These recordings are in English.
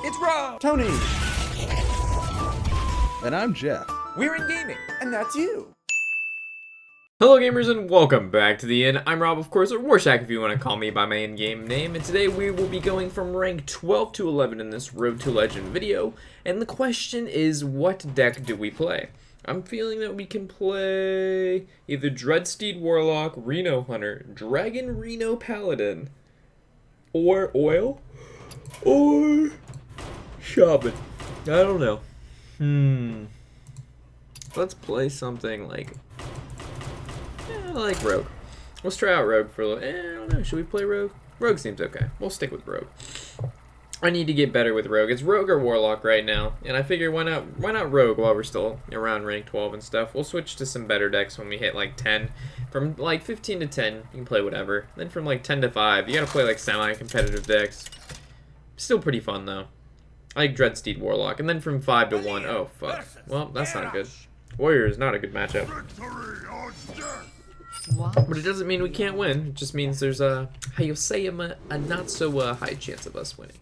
It's Rob! Tony! And I'm Jeff. We're in gaming. And that's you. Hello gamers and welcome back to the Inn. I'm Rob, of course, or Warshak if you want to call me by my in-game name, and today we will be going from rank 12 to 11 in this Road to Legend video, and the question is, what deck do we play? I'm feeling that we can play either Dreadsteed Warlock, Reno Hunter, Dragon Reno Paladin, or Oil, or Shaman. I don't know. Let's play something like Rogue. Let's try out Rogue for a little. I don't know. Should we play Rogue? Rogue seems okay. We'll stick with Rogue. I need to get better with Rogue. It's Rogue or Warlock right now, and I figure why not Rogue while we're still around rank 12 and stuff. We'll switch to some better decks when we hit like 10. From like 15 to 10, you can play whatever. Then from like 10 to 5, you gotta play like semi-competitive decks. Still pretty fun though. I like Dreadsteed Warlock, and then from 5 to 1. Oh fuck. Well, that's not good. Warrior is not a good matchup. But it doesn't mean we can't win. It just means there's a not so high chance of us winning.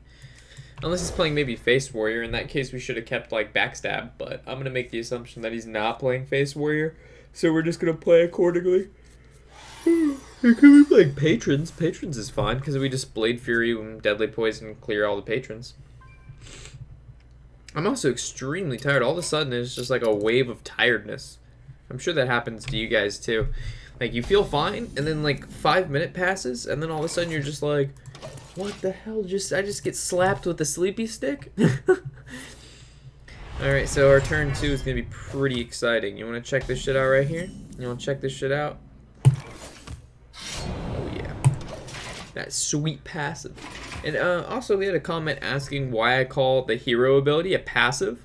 Unless he's playing maybe Face Warrior. In that case, we should have kept like Backstab. But I'm gonna make the assumption that he's not playing Face Warrior, so we're just gonna play accordingly. Could we play Patrons? Patrons is fine because we just Blade Fury and Deadly Poison clear all the patrons. I'm also extremely tired. All of a sudden, it's just like a wave of tiredness. I'm sure that happens to you guys too. Like, you feel fine, and then like 5 minutes passes, and then all of a sudden you're just like, what the hell? I just get slapped with a sleepy stick? Alright, so our turn 2 is going to be pretty exciting. You want to check this shit out right here? You want to check this shit out? Oh yeah. That sweet passive. And also we had a comment asking why I call the hero ability a passive.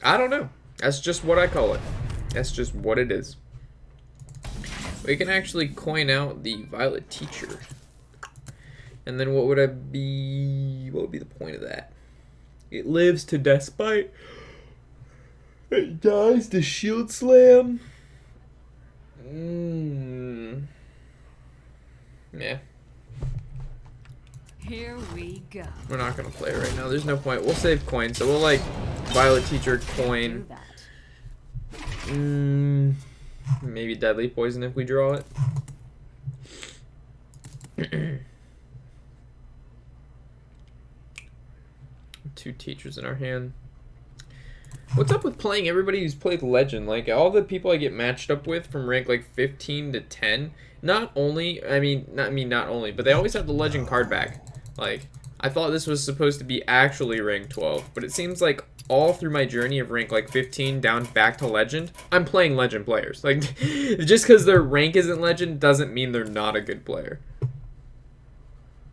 I don't know. That's just what I call it. That's just what it is. We can actually coin out the Violet Teacher. And then what would be the point of that? It lives to despite. It dies to shield slam. Yeah. Here we go. We're not gonna play it right now. There's no point. We'll save coin. So we'll like Violet Teacher coin. Maybe Deadly Poison if we draw it. 2 teachers in our hand. What's up with playing everybody who's played Legend? Like, all the people I get matched up with from rank like 15 to 10, not only, but they always have the Legend card back. Like, I thought this was supposed to be actually rank 12, but it seems like all through my journey of rank like 15 down back to Legend, I'm playing Legend players. Like, just because their rank isn't Legend doesn't mean they're not a good player.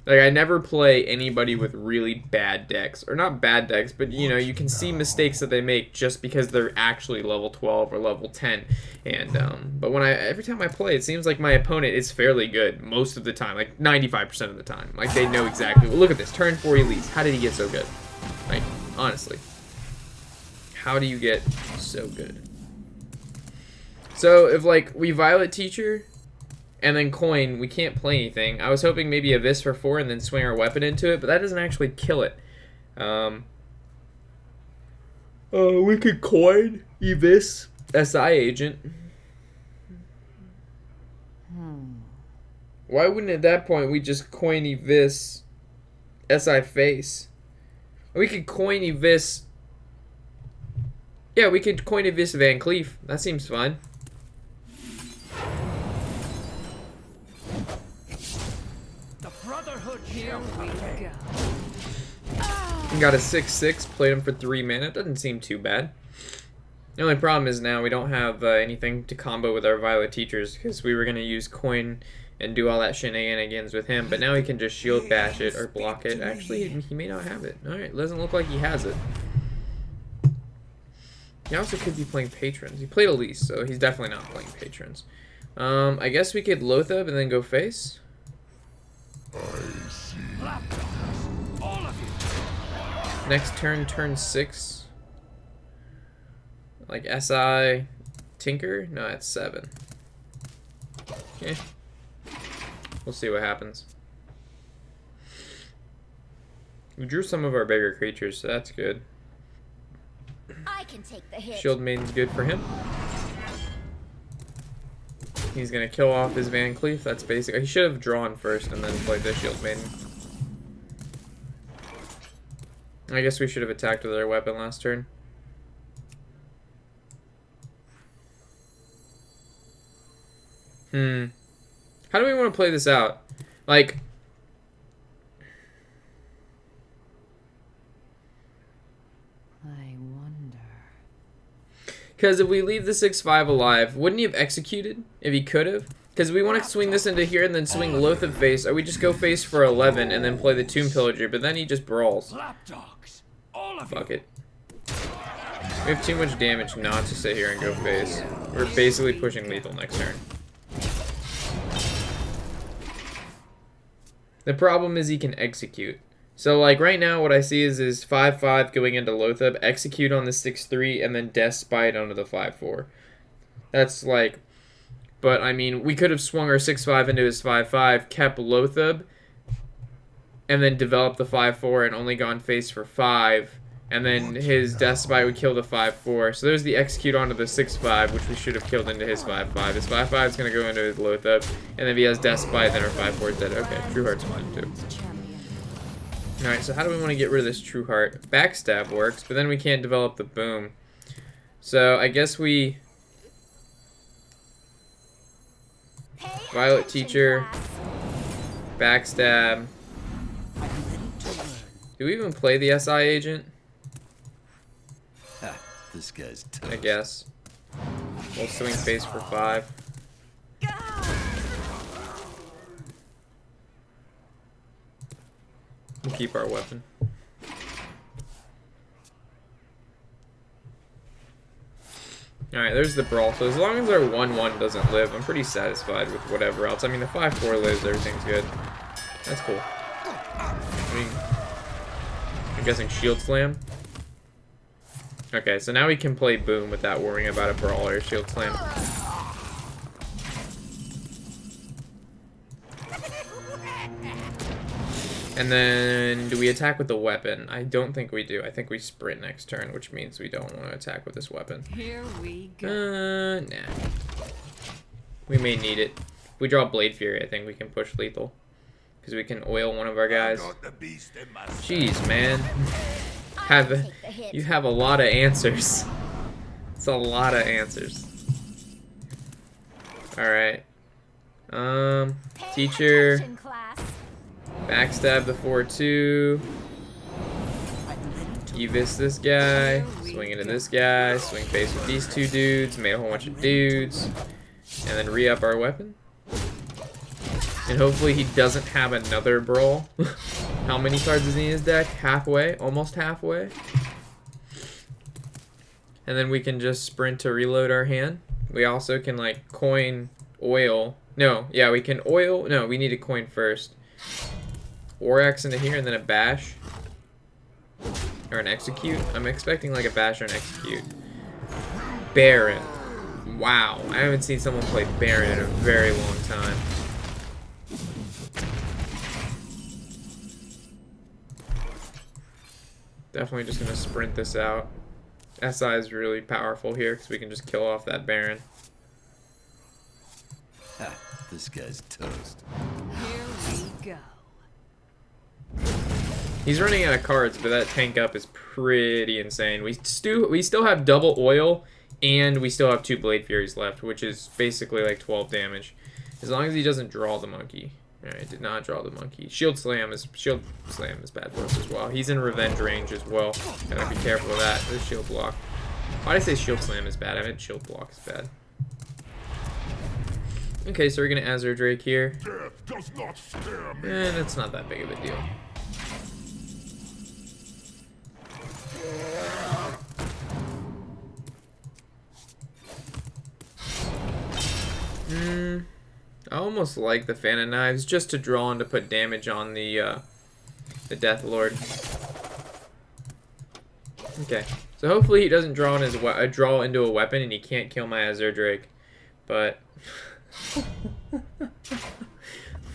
Like, I never play anybody with really bad decks. Or not bad decks, but, you know, you can see mistakes that they make just because they're actually level 12 or level 10. And, but every time I play, it seems like my opponent is fairly good most of the time. Like, 95% of the time. Like, they know exactly. Well, look at this. Turn 4 Elise. How did he get so good? Like, honestly. How do you get so good? So, if, like, we Violet Teacher and then coin, we can't play anything. I was hoping maybe a Vis for 4 and then swing our weapon into it, but that doesn't actually kill it. We could coin Evis, SI Agent. Why wouldn't at that point we just coin Evis, SI Face? We could coin Evis. Yeah, we could coin Evis Van Cleef. That seems fine. Here we go. Got a 6/6, played him for 3 mana. Doesn't seem too bad. The only problem is now we don't have anything to combo with our Violet Teachers because we were going to use coin and do all that shenanigans with him, but now he can just shield bash it or block it. Actually, he may not have it. Alright, doesn't look like he has it. He also could be playing Patrons. He played Elise, so he's definitely not playing Patrons. I guess we could Loatheb and then go face. Next turn, turn 6. Like SI Tinker? No, it's 7. Okay. We'll see what happens. We drew some of our bigger creatures, so that's good. I can take the hit. Shield Maiden's good for him. He's gonna kill off his Van Cleef. That's basic. He should have drawn first and then played the Shield Maiden. I guess we should have attacked with our weapon last turn. How do we want to play this out? Like, I wonder. because if we leave the 6/5 alive, wouldn't he have executed if he could have? Because we want to swing this into here and then swing Loatheb face, or we just go face for 11 and then play the Tomb Pillager, but then he just brawls. Lapdogs, all of Fuck it. We have too much damage not to sit here and go face. We're basically pushing lethal next turn. The problem is he can execute. So like right now what I see is 5/5 going into Loatheb, execute on the 6/3, and then Death Spite onto the 5/4. That's like, but I mean we could have swung our 6/5 into his 5/5, kept Loatheb, and then developed the 5/4 and only gone face for 5. And then his Death Spite would kill the 5/4. So there's the execute onto the 6/5, which we should have killed into his 5/5. His 5/5 is going to go into his Loatheb. And then if he has Death Spite, then our 5/4 is dead. Okay, True Heart's fine too. Alright, so how do we want to get rid of this True Heart? Backstab works, but then we can't develop the Boom. So I guess we... Violet Teacher. Backstab. Do we even play the SI agent? this guy's I guess. We'll swing face for 5. We'll keep our weapon. Alright, there's the brawl. So as long as our 1/1 doesn't live, I'm pretty satisfied with whatever else. I mean, the 5/4 lives, everything's good. That's cool. I mean, I'm guessing Shield Slam. Okay, so now we can play Boom without worrying about a brawl or a Shield Slam. And then, do we attack with the weapon? I don't think we do. I think we sprint next turn, which means we don't want to attack with this weapon. Here we go. Nah. We may need it. If we draw Blade Fury, I think we can push lethal. Because we can oil one of our guys. Jeez, man. You have a lot of answers. It's a lot of answers. Alright. Teacher. Backstab the 4/2. Evis this guy. Swing into this guy. Swing face with these two dudes. Made a whole bunch of dudes. And then re-up our weapon. And hopefully he doesn't have another brawl. How many cards is he in his deck? Halfway? Almost halfway? And then we can just sprint to reload our hand. We also can like coin, oil. No, yeah, we can oil. No, we need to coin first. Orax into here and then a bash. Or an execute. I'm expecting like a bash or an execute. Baron. Wow, I haven't seen someone play Baron in a very long time. Definitely just gonna sprint this out. SI is really powerful here because we can just kill off that Baron. This guy's toast. Here we go. He's running out of cards, but that tank up is pretty insane. We still have double oil, and we still have 2 Blade Furies left, which is basically like 12 damage. As long as he doesn't draw the monkey. Alright, did not draw the monkey. Shield Slam is bad for us as well. He's in revenge range as well. Gotta be careful of that. There's Shield Block. Why did I say Shield Slam is bad? I meant Shield Block is bad. Okay, so we're gonna Azure Drake here. Death does not scare me. And it's not that big of a deal. I almost like the Fan of Knives just to draw and to put damage on the Death Lord. Okay, so hopefully he doesn't draw in his draw into a weapon and he can't kill my Azure Drake. But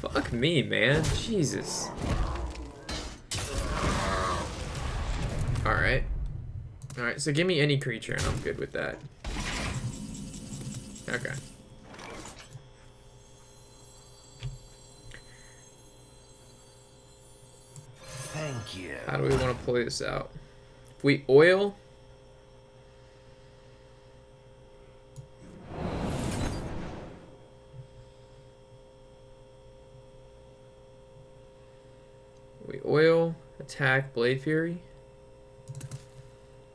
fuck me, man. Jesus. Alright. Alright, so give me any creature and I'm good with that. Okay. Thank you. How do we want to play this out? If we oil... We oil, attack, Blade Fury.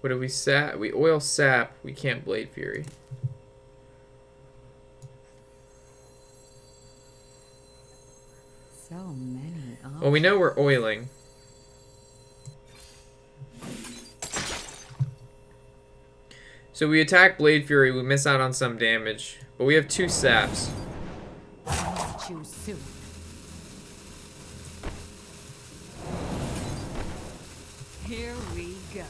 What do we sap? We oil sap, we can't Blade Fury. So many options. Well, we know we're oiling. So we attack Blade Fury, we miss out on some damage. But we have 2 saps. Choose soon. Here we go.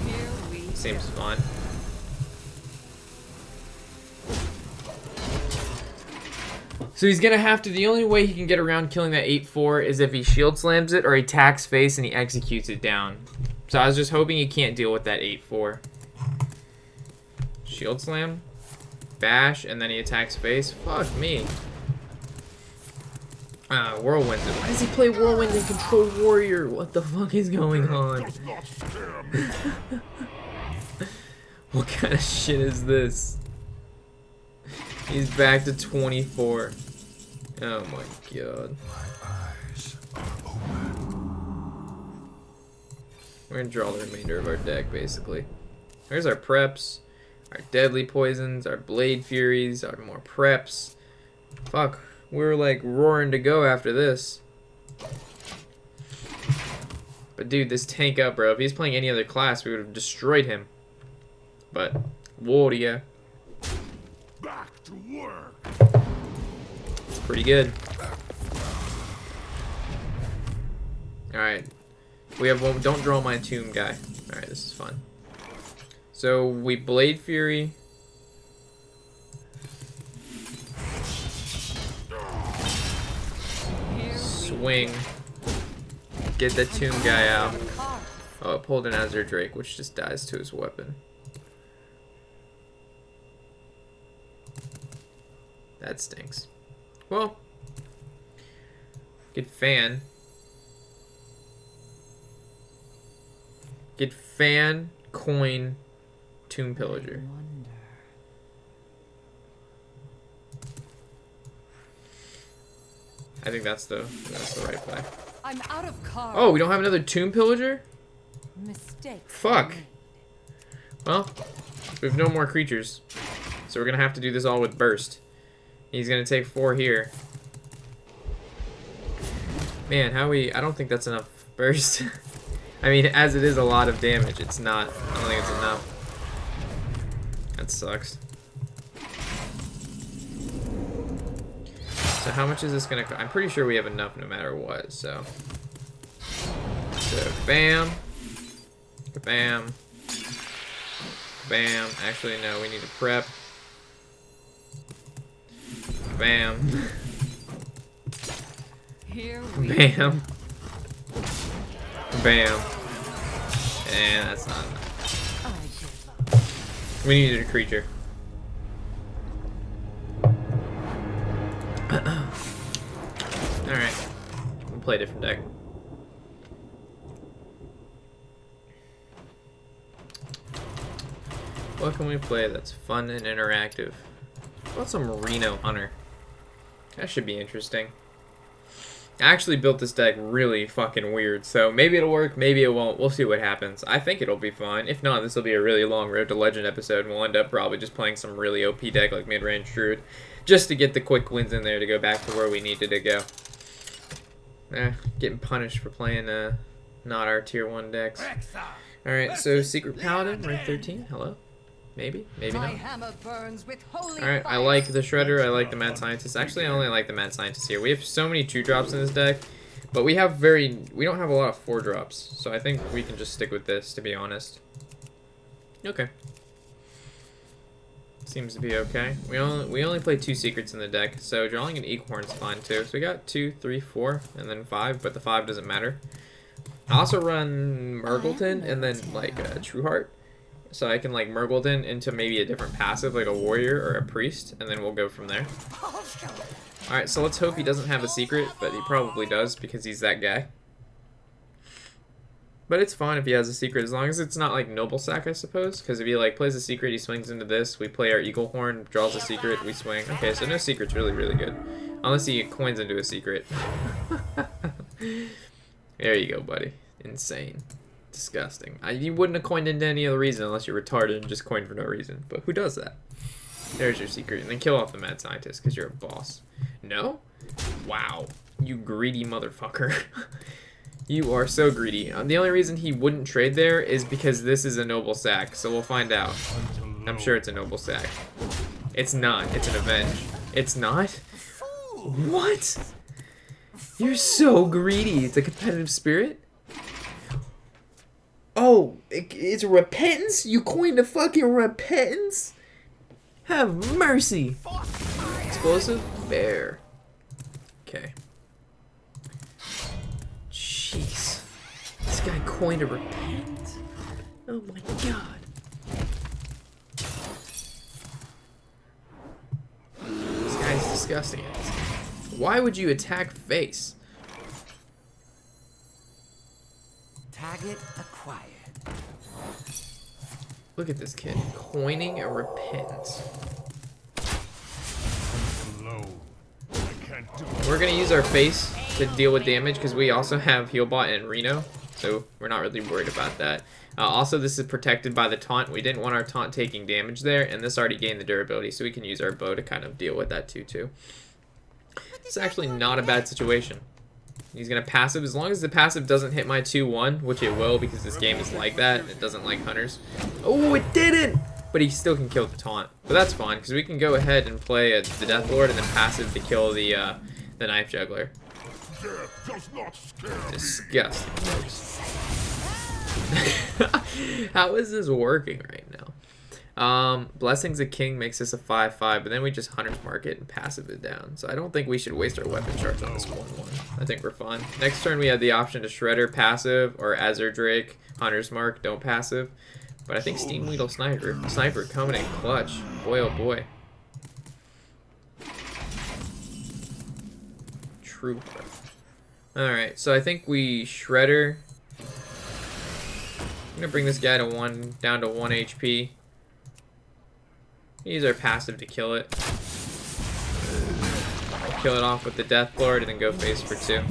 Here we Seems go. fun. So he's gonna have to, the only way he can get around killing that 8-4 is if he shield slams it or he attacks face and he executes it down. So I was just hoping he can't deal with that 8-4. Shield slam, bash, and then he attacks face. Fuck me. Whirlwind. Why does he play Whirlwind and control Warrior? What the fuck is going on? Does not scare me. What kind of shit is this? He's back to 24. Oh my god. Eyes are open. We're gonna draw the remainder of our deck, basically. There's our preps, our deadly poisons, our blade furies, our more preps. Fuck, we're like roaring to go after this. But dude, this tank up, bro. If he's playing any other class, we would have destroyed him. But, Warrior. Back to work. It's pretty good. Alright. We have one. Don't draw my tomb guy. Alright, this is fun. So we Blade Fury. Swing. Get the tomb guy out. Oh, it pulled an Azure Drake, which just dies to his weapon. That stinks. Well, get fan. Get fan, coin, tomb pillager. Wonder. I think that's the right play. I'm out of cards. Oh, we don't have another tomb pillager? Mistakes. Fuck. made. Well, we have no more creatures. So we're gonna have to do this all with burst. He's gonna take 4 here. Man, I don't think that's enough burst. I mean, as it is a lot of damage, it's not. I don't think it's enough. That sucks. So how much is this gonna cost? I'm pretty sure we have enough no matter what, so. So, bam. Bam. Bam. Actually, no, we need to prep. Bam. Here we Bam. Bam. And that's not enough. I give up. We needed a creature. Alright. We'll play a different deck. What can we play that's fun and interactive? How about some Reno Hunter? That should be interesting. I actually built this deck really fucking weird, so maybe it'll work, maybe it won't. We'll see what happens. I think it'll be fine. If not, this will be a really long Road to Legend episode, and we'll end up probably just playing some really OP deck like Mid-Range Druid, just to get the quick wins in there to go back to where we needed to go. Getting punished for playing not our tier 1 decks. Alright, so Secret Paladin, rank 13, hello? Maybe, maybe My not. hammer burns with holy Alright, I fire. like the Shredder, I like the Mad Scientist. Actually, I only like the Mad Scientist here. We have so many 2-drops in this deck, but we don't have a lot of 4-drops, so I think we can just stick with this, to be honest. Okay. Seems to be okay. We only play 2 secrets in the deck, so drawing an Eaglehorn's fine too. So we got 2, 3, 4, and then 5, but the 5 doesn't matter. I also run Murgleton and then like a Trueheart, so I can like Murgleton into maybe a different passive, like a warrior or a priest, and then we'll go from there. All right, so let's hope he doesn't have a secret, but he probably does because he's that guy. But it's fine if he has a secret, as long as it's not like Noble Sack, I suppose. Because if he like plays a secret, he swings into this. We play our Eaglehorn, draws a secret, we swing. Okay, so no secret's really, really good. Unless he coins into a secret. There you go, buddy. Insane. Disgusting. You wouldn't have coined into any other reason unless you're retarded and just coined for no reason. But who does that? There's your secret. And then kill off the Mad Scientist because you're a boss. No? Wow. You greedy motherfucker. You are so greedy. The only reason he wouldn't trade there is because this is a Noble Sack, so we'll find out. I'm sure it's a Noble Sack. It's not. It's an Avenge. It's not? What? You're so greedy. It's a competitive spirit? Oh, it's Repentance? You coined a fucking Repentance? Have mercy. Explosive Bear. Okay. Jeez. This guy coined a Repent. Oh my god. This guy's disgusting. Why would you attack face? Target acquired. Look at this kid. Coining a Repentance. We're gonna use our face to deal with damage because we also have Healbot and Reno, so we're not really worried about that. Also, this is protected by the taunt. We didn't want our taunt taking damage there, and this already gained the durability, so we can use our bow to kind of deal with that too. It's actually not a bad situation. He's gonna passive, as long as the passive doesn't hit my 2-1, which it will because this game is like that. It doesn't like hunters. Oh, it didn't! But he still can kill the taunt. But that's fine, because we can go ahead and play the Death Lord and then passive to kill the Knife Juggler. Death does not scare me. Disgusting. How is this working right now? Blessings of King makes this a 5-5, but then we just Hunter's Mark it and passive it down. So I don't think we should waste our weapon charge on this 1-1. I think we're fine. Next turn we have the option to Shredder passive or Azure Drake, Hunter's Mark, don't passive. But I think Steam Weedle Sniper coming in clutch. Boy, oh boy. True. Alright, so I think we Shredder. I'm gonna bring this guy to down to 1 HP. Use our passive to kill it. Kill it off with the Death Lord and then go face for 2.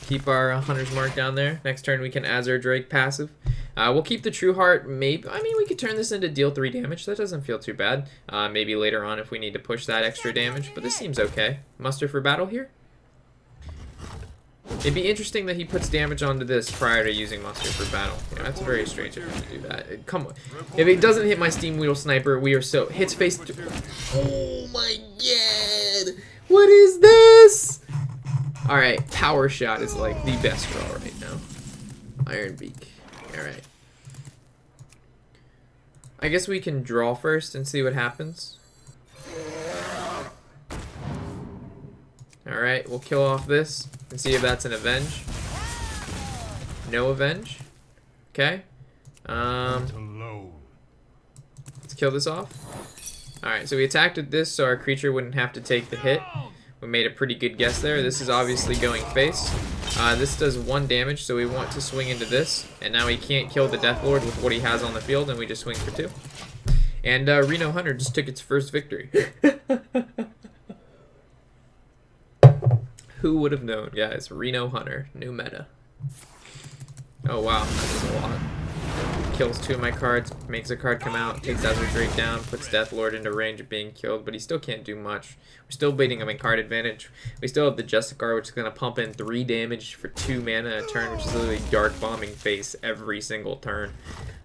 Keep our Hunter's Mark down there. Next turn we can Azure Drake passive. We'll keep the Trueheart. Maybe, I mean, we could turn this into deal 3 damage. That doesn't feel too bad. Maybe later on if we need to push that extra damage, but this seems okay. Muster for battle here. It'd be interesting that he puts damage onto this prior to using Muster for battle. Yeah, that's very strange of him to do that. Come on. If it doesn't hit my Steam Weedle Sniper, we are so... Hits face... Oh my god! What is this? Alright, Power Shot is like the best draw right now. Iron Beak. Alright. I guess we can draw first and see what happens. Alright, we'll kill off this and see if that's an Avenge. No Avenge. Okay. Let's kill this off. Alright, so we attacked with this so our creature wouldn't have to take the hit. We made a pretty good guess there. This is obviously going face. This does 1 damage, so we want to swing into this. And now he can't kill the Death Lord with what he has on the field, and we just swing for 2. And Reno Hunter just took its first victory. Who would have known, guys? Reno Hunter, new meta. Oh wow, that's a lot. Kills 2 of my cards, makes a card come out, takes Azure Drake down, puts Death Lord into range of being killed, but he still can't do much. We're still beating him in card advantage. We still have the Justicar, which is going to pump in 3 damage for 2 mana a turn, which is literally Dark Bombing face every single turn.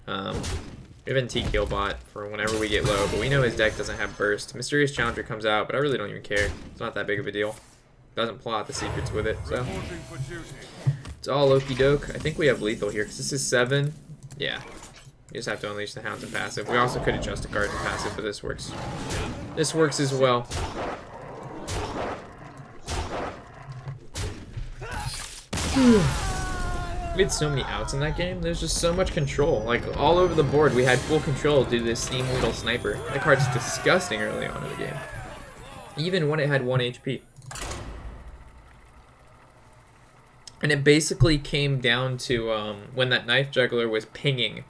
We have NT Killbot for whenever we get low, but we know his deck doesn't have Burst. Mysterious Challenger comes out, but I really don't even care. It's not that big of a deal. Doesn't plot the secrets with it, so it's all okie doke. I think we have lethal here because this is 7. Yeah, You just have to unleash the Hounds in passive. We also could adjust the cards in passive, but this works. This works as well. We had so many outs in that game. There's just so much control. Like, all over the board, we had full control due to this Steam Weedle Sniper. That card's disgusting early on in the game. Even when it had 1 HP. And it basically came down to when that Knife Juggler was pinging.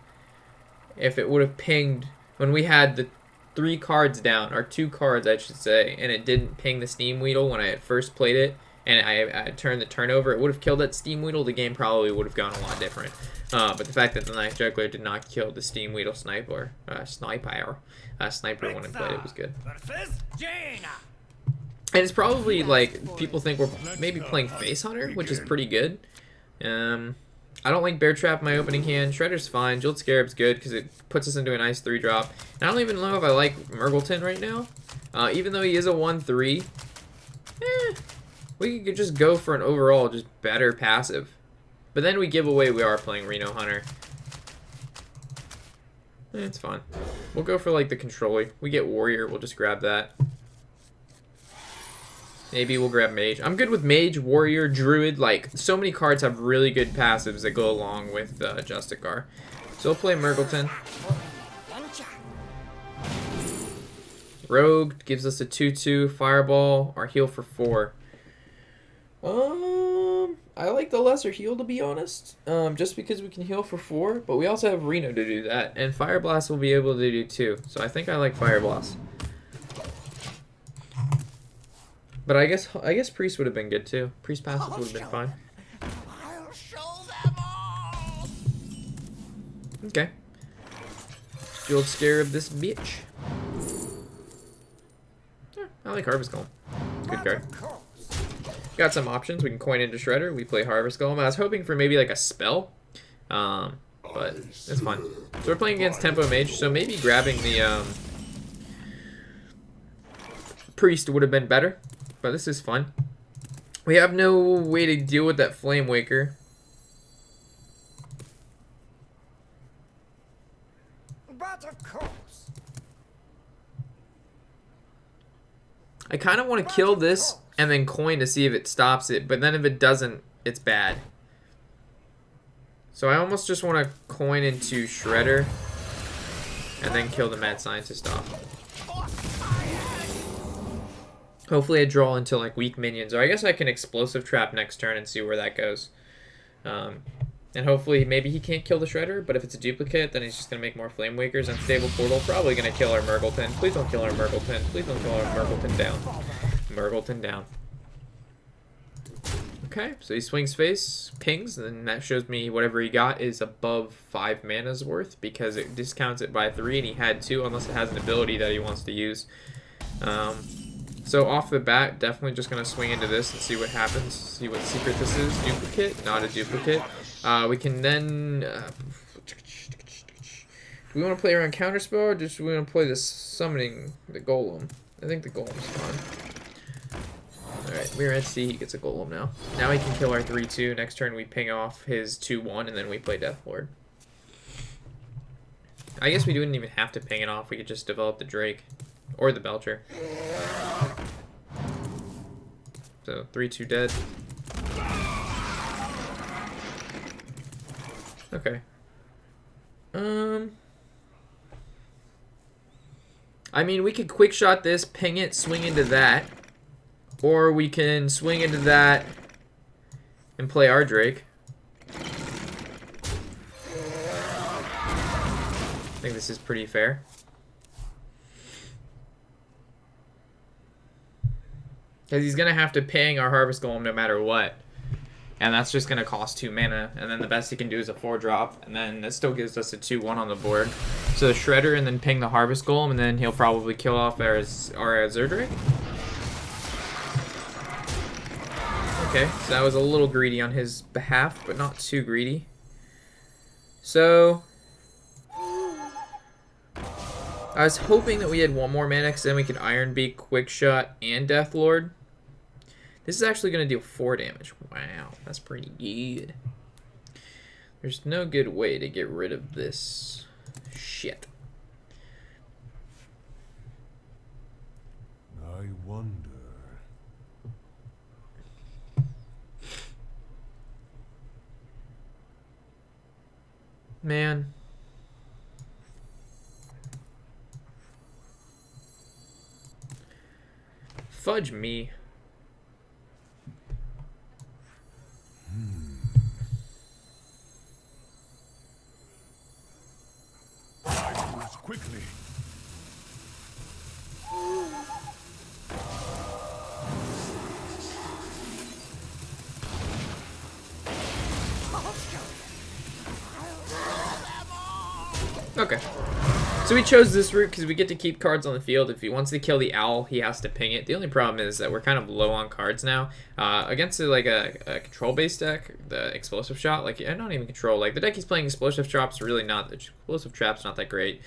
If it would have pinged when we had the 3 cards down, or 2 cards I should say, and it didn't ping the Steam Weedle when I had first played it, and I turned the turnover, it would have killed that Steam Weedle. The game probably would have gone a lot different. But the fact that the Knife Juggler did not kill the Steam Weedle Sniper when I played it was good. And it's probably like people think we're maybe playing Face Hunter, which is pretty good. I don't like Bear Trap in my opening hand. Shredder's fine. Jeweled Scarab's good because it puts us into a nice 3-drop. And I don't even know if I like Murgleton right now. Even though he is a 1/3, we could just go for an overall just better passive. But then we give away we are playing Reno Hunter. It's fine. We'll go for like the controller. We get Warrior, we'll just grab that. Maybe we'll grab Mage. I'm good with Mage, Warrior, Druid. Like, so many cards have really good passives that go along with Justicar. So we'll play Murgleton. Rogue gives us a 2/2. Fireball, our heal for 4. I like the lesser heal, to be honest. Just because we can heal for 4, but we also have Reno to do that. And Fire Blast will be able to do 2. So I think I like Fire Blast. But I guess Priest would have been good too. Priest passive would have been fine. I'll show them all. Okay. Jeweled Scarab this bitch. Yeah, I like Harvest Golem. Good card. Got some options. We can coin into Shredder. We play Harvest Golem. I was hoping for maybe like a spell. But it's fine. So we're playing against Tempo Mage, so maybe grabbing the Priest would have been better. But this is fun. We have no way to deal with that Flame Waker. But of course. I kind of want to kill this and then coin to see if it stops it. But then if it doesn't, it's bad. So I almost just want to coin into Shredder and then kill the Mad Scientist off. Hopefully I draw into like weak minions, or I guess I can Explosive Trap next turn and see where that goes. And hopefully maybe he can't kill the Shredder, but if it's a duplicate, then he's just going to make more Flame Wakers. Unstable Portal, probably going to kill our Murgleton. Please don't kill our Murgleton. Please don't kill our Murgleton down. Murgleton down. Okay, so he swings face, pings, and then that shows me whatever he got is above 5 mana's worth, because it discounts it by 3, and he had 2, unless it has an ability that he wants to use. So off the bat, definitely just going to swing into this and see what happens. See what secret this is. Duplicate, not a duplicate. We can then... do we want to play around Counterspell, or just do we want to play this summoning the Golem? I think the Golem's fine. Alright, Mirror Entity, he gets a Golem now. Now he can kill our 3/2. Next turn we ping off his 2/1, and then we play Deathlord. I guess we wouldn't even have to ping it off. We could just develop the Drake. Or the Belcher. So, 3/2 dead. Okay. I mean, we could quick shot this, ping it, swing into that. Or we can swing into that and play our Drake. I think this is pretty fair. Because he's going to have to ping our Harvest Golem no matter what. And that's just going to cost 2 mana. And then the best he can do is a 4-drop. And then that still gives us a 2/1 on the board. So the Shredder and then ping the Harvest Golem. And then he'll probably kill off our Zerdrake. Okay, so that was a little greedy on his behalf, but not too greedy. So... I was hoping that we had 1 more mana, because then we could Iron Beak, Quick Shot, and Deathlord. This is actually going to deal 4 damage. Wow, that's pretty good. There's no good way to get rid of this. Shit. I wonder. Man. Fudge me. I move quickly. Okay. So he chose this route because we get to keep cards on the field. If he wants to kill the owl, he has to ping it. The only problem is that we're kind of low on cards now. Against like a control-based deck, the explosive shot, like not even control. Like the deck he's playing, explosive trap's really not. The explosive trap's not that great.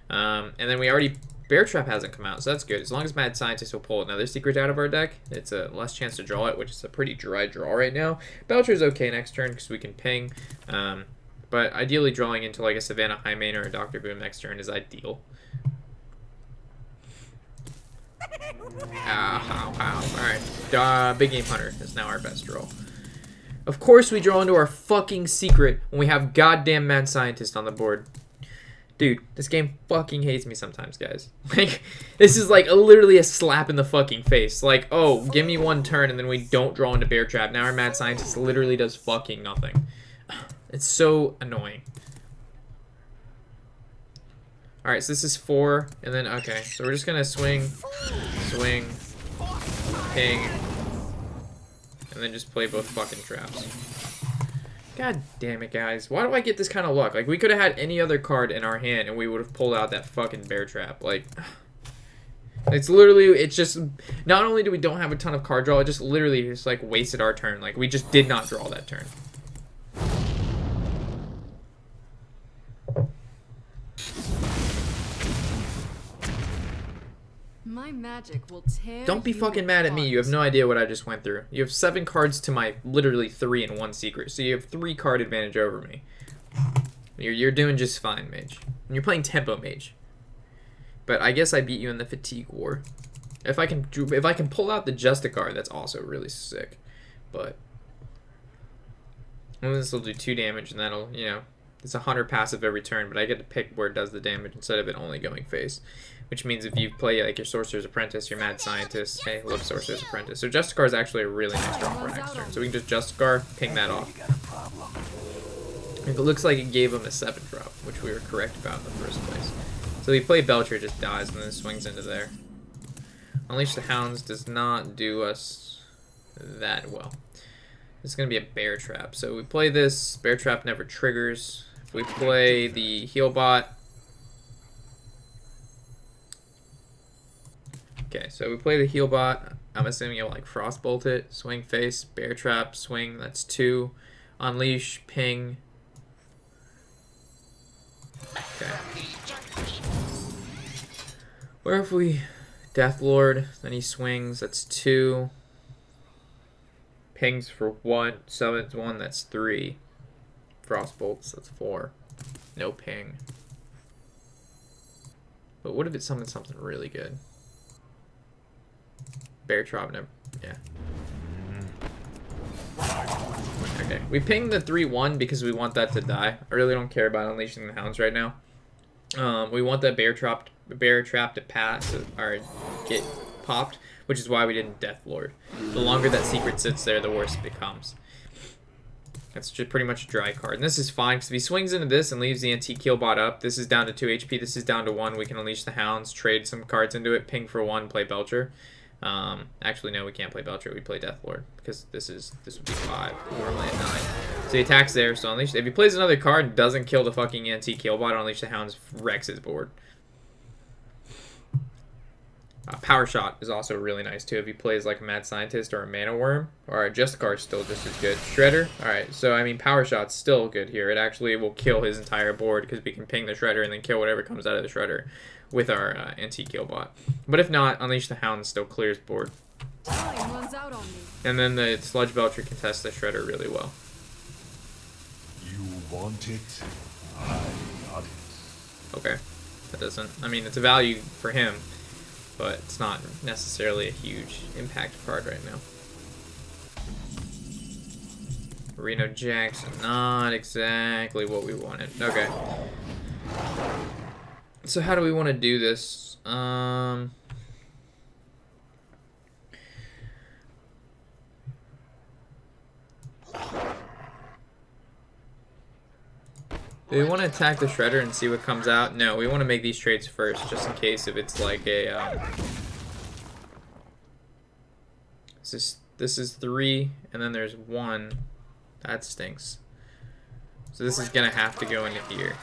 And then we already Bear Trap hasn't come out, so that's good. As long as Mad Scientist will pull another secret out of our deck, it's a less chance to draw it, which is a pretty dry draw right now. Belcher's okay next turn because we can ping. But ideally drawing into like a Savannah Highmane or a Dr. Boom next turn is ideal. Alright. Big Game Hunter is now our best draw. Of course we draw into our fucking secret when we have goddamn Mad Scientist on the board. Dude, this game fucking hates me sometimes, guys. Like, this is like literally a slap in the fucking face. Like, oh, give me one turn and then we don't draw into Bear Trap. Now our Mad Scientist literally does fucking nothing. It's so annoying. Alright, so this is 4, and then, okay, so we're just gonna swing, ping, and then just play both fucking traps. God damn it, guys. Why do I get this kind of luck? Like, we could have had any other card in our hand, and we would have pulled out that fucking Bear Trap. Like, it's literally, it's just, not only do we don't have a ton of card draw, it just literally just, like, wasted our turn. Like, we just did not draw that turn. My magic will tear. Don't be fucking mad at me. You have no idea what I just went through. You have 7 cards to my literally 3 and 1 secret. So you have 3 card advantage over me. You're doing just fine, Mage. And you're playing Tempo Mage. But I guess I beat you in the Fatigue War. If I can pull out the Justicar, that's also really sick. But this will do 2 damage, and that'll, you know, it's a Hunter passive every turn, but I get to pick where it does the damage instead of it only going face. Which means if you play like your Sorcerer's Apprentice, your Mad Scientist, hey, look, Sorcerer's Apprentice. So Justicar is actually a really nice draw for next turn. So we can just Justicar, ping that off. It looks like it gave him a 7 drop, which we were correct about in the first place. So he played Belcher, just dies, and then swings into there. Unleash the Hounds does not do us that well. This is going to be a Bear Trap. So we play this, Bear Trap never triggers. If we play the Heal Bot, okay, so we play the Heal Bot. I'm assuming you'll like Frostbolt it, swing face, Bear Trap, swing, that's 2. Unleash, ping. Okay. Where if we Death Lord, then he swings, that's 2. Pings for 1, summons 1, that's 3. Frostbolts, that's 4. No ping. But what if it summons something really good? Bear Trap never, yeah. Okay, we pinged the 3-1 because we want that to die. I really don't care about unleashing the Hounds right now. We want that Bear Trap to pass or get popped, which is why we didn't Death Lord. The longer that secret sits there, the worse it becomes. That's just pretty much a dry card. And this is fine, because if he swings into this and leaves the Antique Heal Bot up, this is down to 2 HP, this is down to 1. We can unleash the Hounds, trade some cards into it, ping for 1, play Belcher. Actually, no, we can't play Belcher. We play Death Lord, because this would be 5. Normally at 9. So he attacks there, so unleash. If he plays another card and doesn't kill the fucking Antique Heal Bot, unleash the Hounds, wrecks his board. Power Shot is also really nice too if he plays like a Mad Scientist or a Mana Worm. Alright, Justicar is still just as good. Shredder, alright, so I mean Power Shot's still good here. It actually will kill his entire board because we can ping the Shredder and then kill whatever comes out of the Shredder with our Antique Heal Bot. But if not, Unleash the Hound still clears board. Time runs out on me. And then the Sludge Belcher contests the Shredder really well. You want it, I got it. Okay. That doesn't... I mean, it's a value for him, but it's not necessarily a huge impact card right now. Reno Jackson. Not exactly what we wanted. Okay. So how do we want to do this? Do we want to attack the Shredder and see what comes out? No, we want to make these trades first, just in case if it's like a... This is 3, and then there's 1. That stinks. So this is going to have to go into here.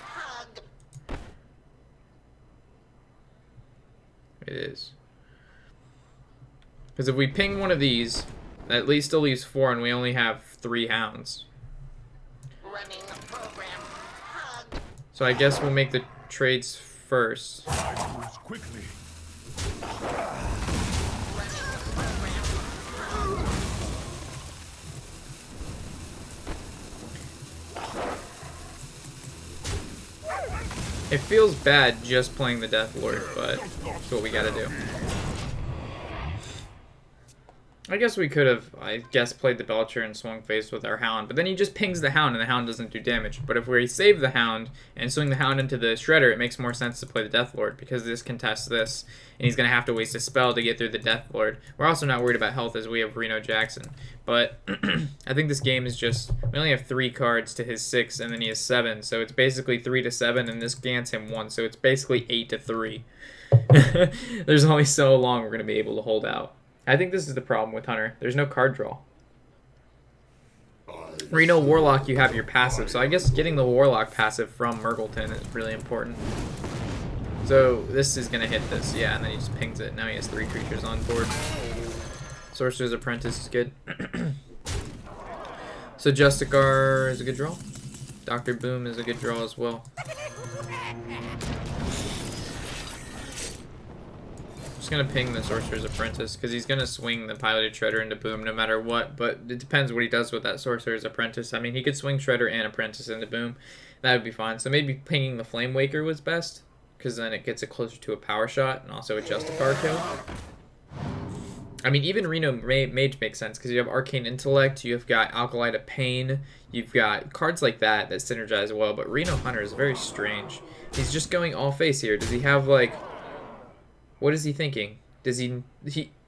It is. Because if we ping one of these, that at least still leaves 4, and we only have 3 hounds. So I guess we'll make the trades first. Quickly. It feels bad just playing the Death Lord, but that's what we gotta do. I guess we could have, played the Belcher and swung face with our Hound, but then he just pings the Hound and the Hound doesn't do damage. But if we save the Hound and swing the Hound into the Shredder, it makes more sense to play the Death Lord because this contests this, and he's going to have to waste a spell to get through the Death Lord. We're also not worried about health as we have Reno Jackson. But I think this game is just, we only have 3 cards to his 6, and then he has 7, so it's basically 3 to 7, and this grants him 1, so it's basically 8 to 3. There's only so long we're going to be able to hold out. I think this is the problem with Hunter. There's no card draw. Reno Warlock, you have your passive, so I guess getting the Warlock passive from Murgleton is really important. So this is going to hit this, yeah, and then he just pings it. Now he has 3 creatures on board. Sorcerer's Apprentice is good. So Justicar is a good draw. Dr. Boom is a good draw as well. Gonna ping the Sorcerer's Apprentice because he's gonna swing the Piloted Shredder into Boom no matter what, but it depends what he does with that Sorcerer's Apprentice. I mean, he could swing Shredder and Apprentice into Boom. That would be fine. So maybe pinging the Flame Waker was best because then it gets it closer to a power shot and also a Justicar kill. I mean, even Reno Mage makes sense because you have Arcane Intellect, you've got Alkali to Pain, you've got cards like that synergize well, but Reno Hunter is very strange. He's just going all face here. Does he have like... What is he thinking? Does he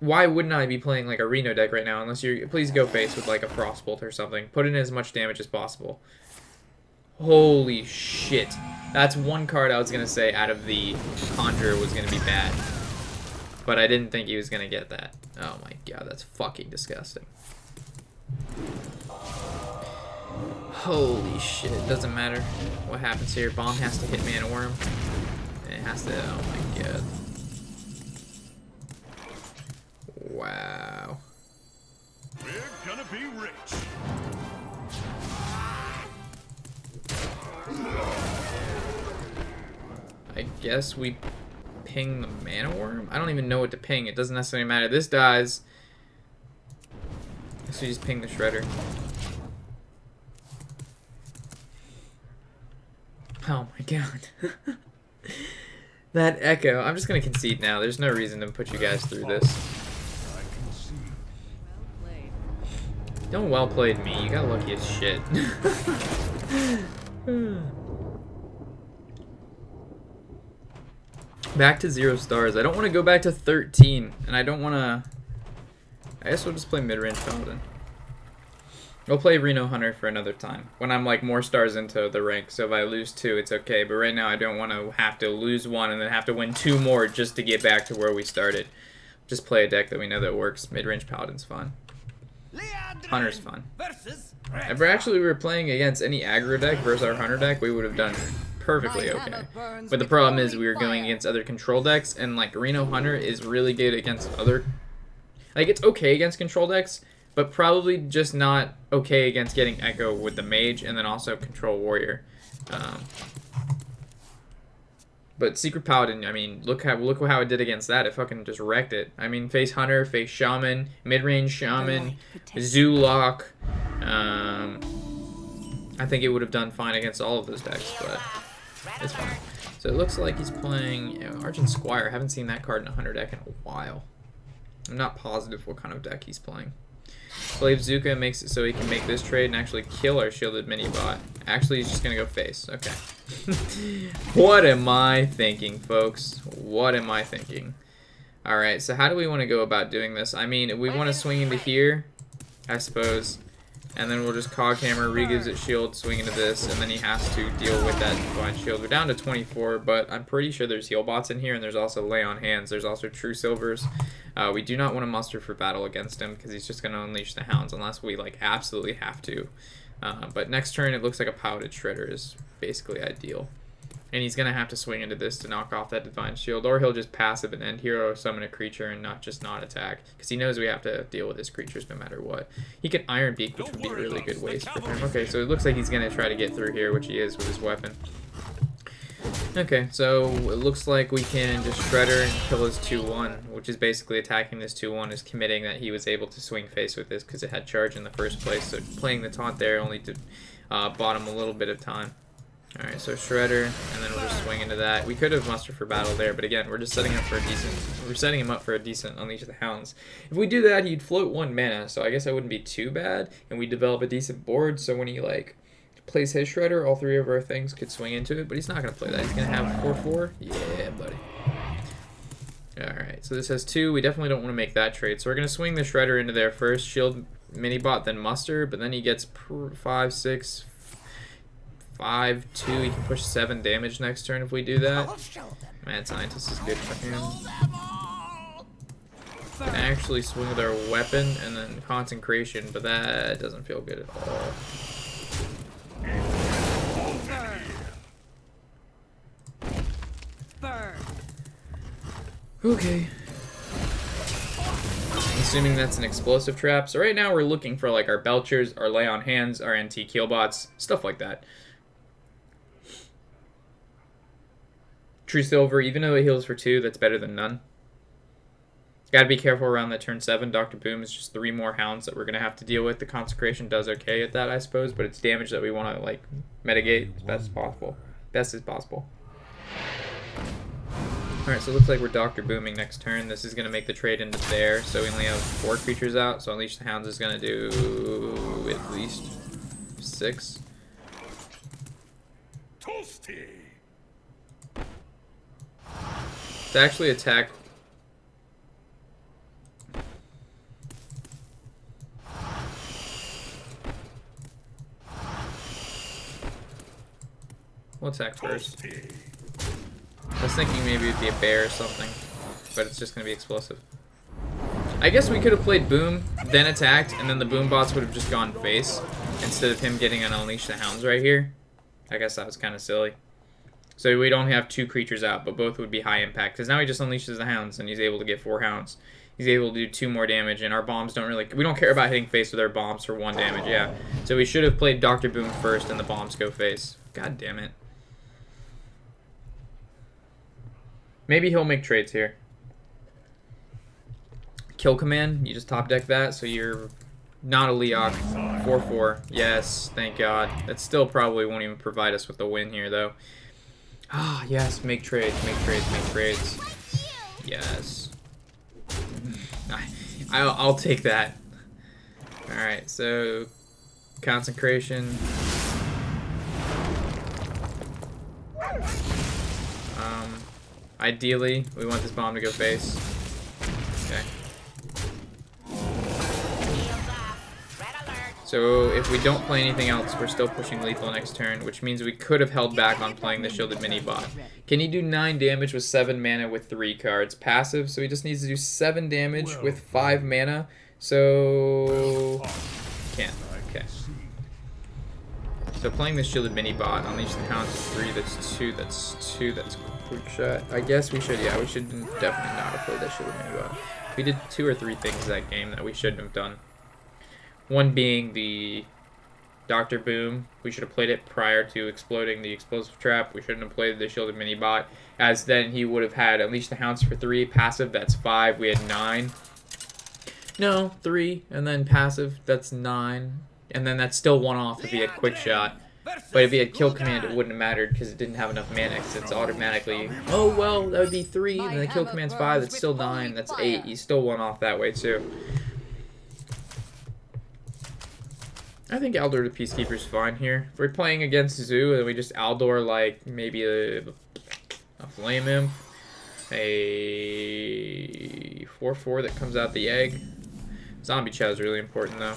why wouldn't I be playing like a Reno deck right now unless you're... Please go face with like a Frostbolt or something. Put in as much damage as possible. Holy shit. That's one card I was going to say out of the Conjurer was going to be bad. But I didn't think he was going to get that. Oh my god, that's fucking disgusting. Holy shit. Doesn't matter what happens here. Bomb has to hit Mana Worm. And it has to... Oh my god. Wow. We're gonna be rich. I guess we ping the Mana Worm? I don't even know what to ping. It doesn't necessarily matter. This dies. So we just ping the Shredder. Oh my god. That Echo. I'm just gonna concede now. There's no reason to put you guys through this. Don't well played me. You got lucky as shit. Back to 0 stars. I don't want to go back to 13, and I don't want to... I guess we'll just play mid-range Paladin. We'll play Reno Hunter for another time, when I'm like more stars into the rank, so if I lose 2, it's okay, but right now I don't want to have to lose 1 and then have to win 2 more just to get back to where we started. Just play a deck that we know that works. Mid-range Paladin's fun. Hunter's fun. If we were playing against any aggro deck versus our Hunter deck, we would have done perfectly okay. But the problem is we were going against other control decks, and like Reno Hunter is really good against other... Like, it's okay against control decks, but probably just not okay against getting Echo with the Mage and then also Control Warrior. But Secret Paladin, I mean, look how it did against that. It fucking just wrecked it. I mean, face Hunter, face Shaman, mid-range Shaman, Zoolock. I think it would have done fine against all of those decks, but it's fine. So it looks like he's playing Argent Squire. I haven't seen that card in a 100 deck in a while. I'm not positive what kind of deck he's playing. I believe Zuka makes it so he can make this trade and actually kill our shielded mini bot. Actually, he's just gonna go face. Okay. What am I thinking, folks? What am I thinking? Alright, so how do we want to go about doing this? I mean, we want to swing into here, I suppose. And then we'll just Cog Hammer, re-gives it shield, swing into this, and then he has to deal with that Divine Shield. We're down to 24, but I'm pretty sure there's heal bots in here, and there's also Lay on Hands. There's also True Silvers. We do not want to muster for battle against him, because he's just going to unleash the Hounds, unless we like absolutely have to. But next turn, it looks like a Piloted Shredder is basically ideal. And he's going to have to swing into this to knock off that Divine Shield, or he'll just passive and end hero, summon a creature, and not attack. Because he knows we have to deal with his creatures no matter what. He can Iron Beak, which would be a really good waste for him. Okay, so it looks like he's going to try to get through here, which he is with his weapon. Okay, so it looks like we can just Shredder and kill his 2-1, which is basically attacking this 2-1 is committing that he was able to swing face with this because it had charge in the first place. So playing the taunt there only to bought him a little bit of time. Alright, so Shredder, and then we'll just swing into that. We could have mustered for battle there, but again, we're just setting up for a decent... We're setting him up for a decent Unleash of the Hounds. If we do that, he'd float 1 mana, so I guess that wouldn't be too bad, and we develop a decent board, so when he, like, plays his Shredder, all 3 of our things could swing into it, but he's not going to play that. He's going to have 4-4. Yeah, buddy. Alright, so this has 2. We definitely don't want to make that trade, so we're going to swing the Shredder into there first, shield Minibot, then muster, but then he gets 5, 6... 5-2, he can push 7 damage next turn if we do that. Mad Scientist is good for him. Can actually swing with our weapon and then Consecration, but that doesn't feel good at all. Okay. I'm assuming that's an explosive trap. So right now we're looking for like our Belchers, our Lay on Hands, our NT Keelbots, stuff like that. True Silver, even though it heals for 2, that's better than none. Gotta be careful around that turn 7. Dr. Boom is just 3 more Hounds that we're gonna have to deal with. The Consecration does okay at that, I suppose, but it's damage that we want to like mitigate as best as possible. Alright, so it looks like we're Dr. Booming next turn. This is gonna make the trade into there, so we only have 4 creatures out, so Unleash the Hounds is gonna do at least 6. Toasty. To actually attack. We'll attack first. I was thinking maybe it'd be a bear or something, but it's just gonna be explosive. I guess we could have played Boom, then attacked, and then the Boom bots would have just gone face instead of him getting an Unleash the Hounds right here. I guess that was kind of silly. So we'd only have 2 creatures out, but both would be high impact. Because now he just unleashes the Hounds, and he's able to get 4 Hounds. He's able to do 2 more damage, and our bombs don't really... We don't care about hitting face with our bombs for 1 damage, yeah. So we should have played Dr. Boom first, and the bombs go face. God damn it. Maybe he'll make trades here. Kill Command, you just top deck that, so you're not a Leok. 4-4. Yes, thank God. That still probably won't even provide us with the win here, though. Ah, yes, make trades, make trades, make trades. Yes. I'll take that. Alright, so Consecration. Ideally, we want this bomb to go face. Okay. So if we don't play anything else, we're still pushing lethal next turn, which means we could have held back on playing the Shielded Mini-Bot. Can he do 9 damage with 7 mana with 3 cards? Passive, so he just needs to do 7 damage with 5 mana. So... can't. Okay. So playing the Shielded Mini-Bot, Unleash the Hounds is 3, that's 2, that's 2, that's Quick Shot. I guess we should, yeah, we should definitely not have played that Shielded Mini-Bot. We did 2 or 3 things that game that we shouldn't have done. One being the Dr. Boom. We should have played it prior to exploding the explosive trap. We shouldn't have played the Shielded Mini-Bot, as then he would have had Unleash the Hounds for 3. Passive, that's 5. We had 9. No, 3. And then passive, that's 9. And then that's still 1 off if he had Quick Shot. But if he had kill command, it wouldn't have mattered because it didn't have enough mana. It's automatically, oh well, that would be 3, and then the kill command's 5. That's still 9. That's 8. You still won off that way too. I think Aldor the Peacekeeper's fine here. If we're playing against Zoo, then we just Aldor like maybe a Flame Imp, a 4/4 that comes out the egg. Zombie Chow is really important though.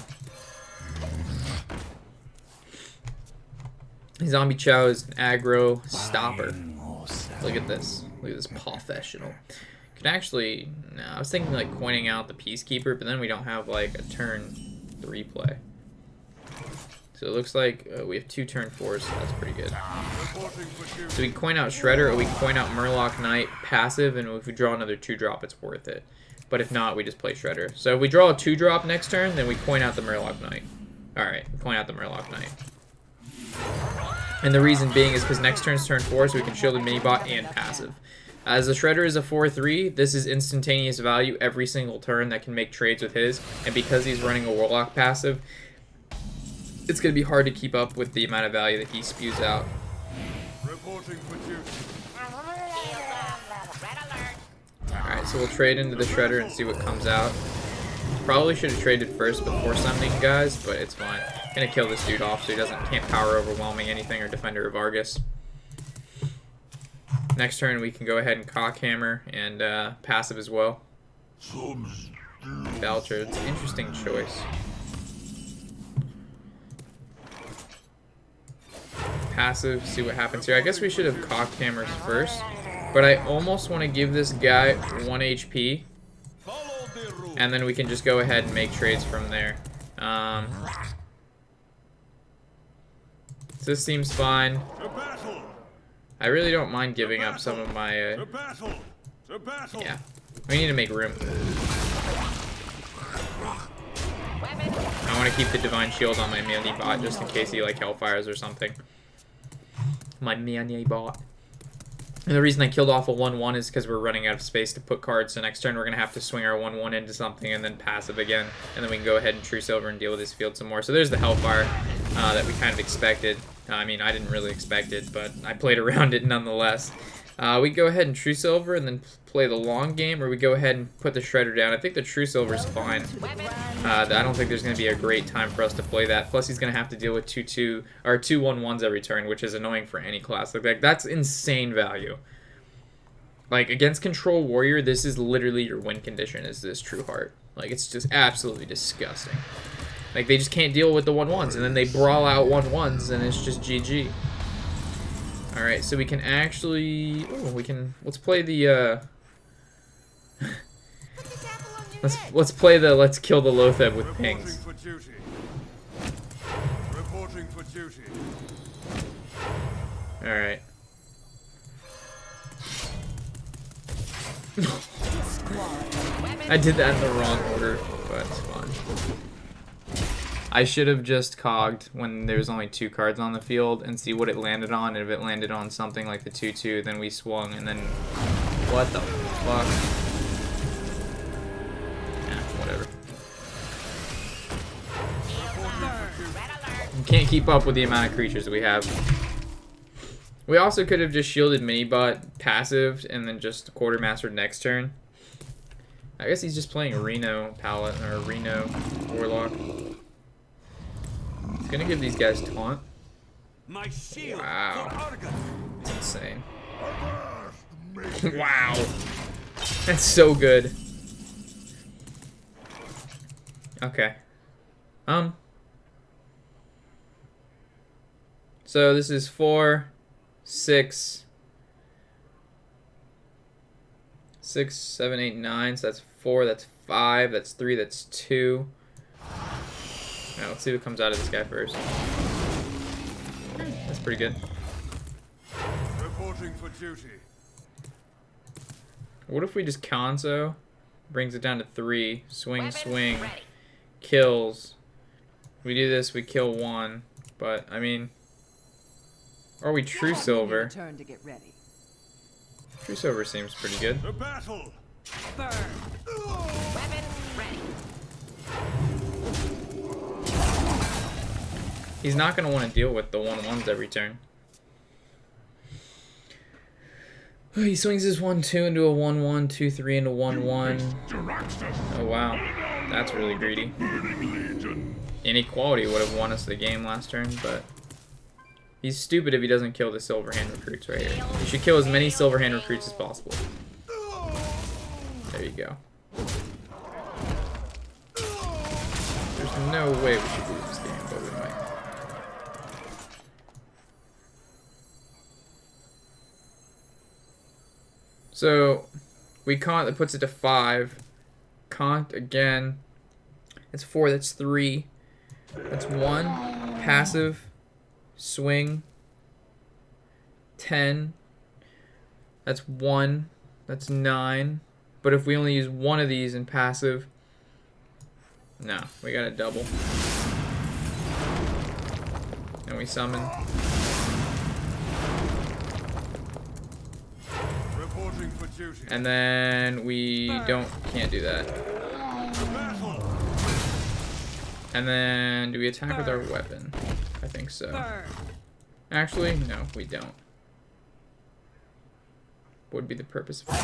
Zombie Chow is an aggro stopper. Look at this. Look at this professional. Could actually, no, I was thinking like pointing out the Peacekeeper, but then we don't have like a turn 3 play. So it looks like we have 2 turn 4s, so that's pretty good. So we coin out Shredder, or we coin out Murloc Knight passive, and if we draw another 2-drop, it's worth it. But if not, we just play Shredder. So if we draw a 2-drop next turn, then we coin out the Murloc Knight. Alright, we coin out the Murloc Knight. And the reason being is because next turn's turn 4, so we can shield a mini-bot and passive. As the Shredder is a 4/3, this is instantaneous value every single turn that can make trades with his. And because he's running a Warlock passive, it's going to be hard to keep up with the amount of value that he spews out. Alright, so we'll trade into the Shredder and see what comes out. Probably should have traded first before summoning guys, but it's fine. Gonna kill this dude off so he can't power overwhelming anything or Defender of Argus. Next turn we can go ahead and Cockhammer and passive as well. Belcher, it's an interesting choice. Passive, see what happens here. I guess we should have Cockhammers first, but I almost want to give this guy 1 HP, and then we can just go ahead and make trades from there. This seems fine. I really don't mind giving up some of my... yeah, we need to make room. I want to keep the Divine Shield on my melee bot just in case he like Hellfires or something. My melee bot. And the reason I killed off a 1/1 is because we're running out of space to put cards, so next turn we're going to have to swing our 1/1 into something and then passive again, and then we can go ahead and True Silver and deal with his field some more. So there's the Hellfire that we kind of expected. I mean, I didn't really expect it, but I played around it nonetheless. We go ahead and True Silver and then play the long game, or we go ahead and put the Shredder down. I think the True Silver is fine. I don't think there's going to be a great time for us to play that. Plus, he's going to have to deal with 2/2 or 2 1/1s every turn, which is annoying for any class. Like that's insane value. Like against Control Warrior, this is literally your win condition. Is this True Heart? Like it's just absolutely disgusting. Like they just can't deal with the 1/1s, and then they brawl out 1/1s, and it's just GG. All right, so we can actually, let's play the let's play the let's kill the Loatheb with pings. Reporting for duty. All right. I did that in the wrong order, but it's fine. I should have just cogged when there's only 2 cards on the field and see what it landed on, and if it landed on something like the 2/2, then we swung, and then... What the fuck? Yeah, whatever. You can't keep up with the amount of creatures that we have. We also could have just shielded Minibot passive and then just Quartermastered next turn. I guess he's just playing a Reno Palette or a Reno Warlock. He's gonna give these guys taunt. Wow. That's insane. Wow. That's so good. Okay. So this is 4, 6, 7, 8, 9. So that's 4, that's 5, that's 3, that's 2. Now let's see what comes out of this guy first. That's pretty good. Reporting for duty. What if we just Konzo, brings it down to 3, swing, kills. We do this, we kill 1, but I mean, or we True Silver. Turn to get ready. True Silver seems pretty good. The battle. Burn. He's not going to want to deal with the 1/1s every turn. Oh, he swings his 1/2 into a 1/1, 2/3 into 1/1. Oh wow, that's really greedy. Inequality would have won us the game last turn, but he's stupid if he doesn't kill the Silverhand recruits right here. You should kill as many Silverhand recruits as possible. There you go. There's no way we should lose this game, but we might. So we caught, that puts it to 5. Caught again. That's 4, that's 3. That's 1. Passive. Swing. 10. That's 1. That's 9. But if we only use one of these in passive, no, we got a double. And we summon. Reporting for duty. And then we can't do that. Battle. And then do we attack with our weapon? I think so. Actually, no, we don't. What would be the purpose of it?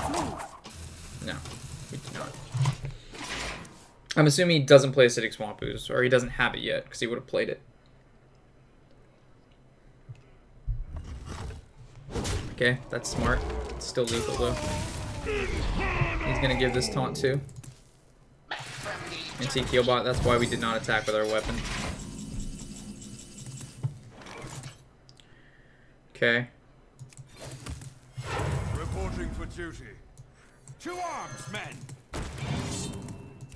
No, we do not. I'm assuming he doesn't play Acidic Swamp Ooze, or he doesn't have it yet, because he would have played it. Okay, that's smart. It's still lethal though. He's gonna give this taunt too. Antique Healbot, that's why we did not attack with our weapon. Okay. Reporting for duty. To arms, men.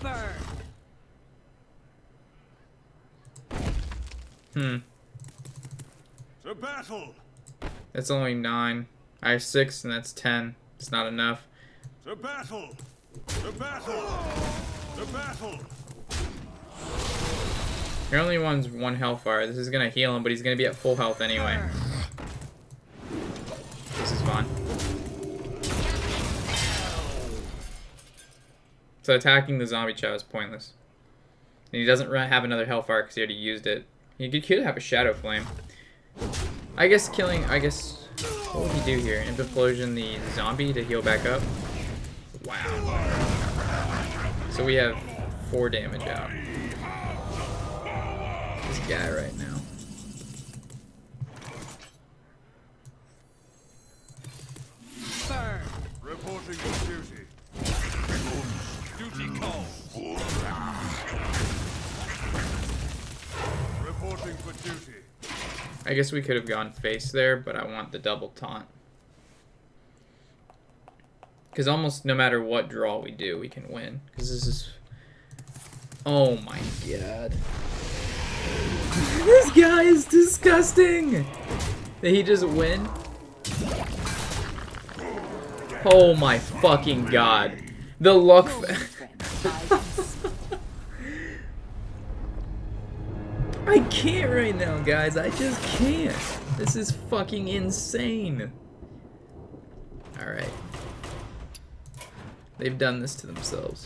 Burn. To battle. That's only 9. I have 6, and that's 10. It's not enough. To battle. To battle. To battle. Your only one's 1 Hellfire. This is gonna heal him, but he's gonna be at full health anyway. This is fine. So attacking the zombie chow is pointless. And he doesn't have another Hellfire because he already used it. He could have a Shadow Flame. I guess killing, what would he do here? Implosion the zombie to heal back up? Wow. So we have 4 damage out. This guy right now. Burn. Reporting for duty. Duty calls. Reporting for duty. I guess we could have gone face there, but I want the double taunt. Because almost no matter what draw we do, we can win. Because this is... Oh my god. This guy is disgusting! Did he just win? Oh my fucking god. The luck... I can't right now, guys. I just can't. This is fucking insane. Alright. They've done this to themselves.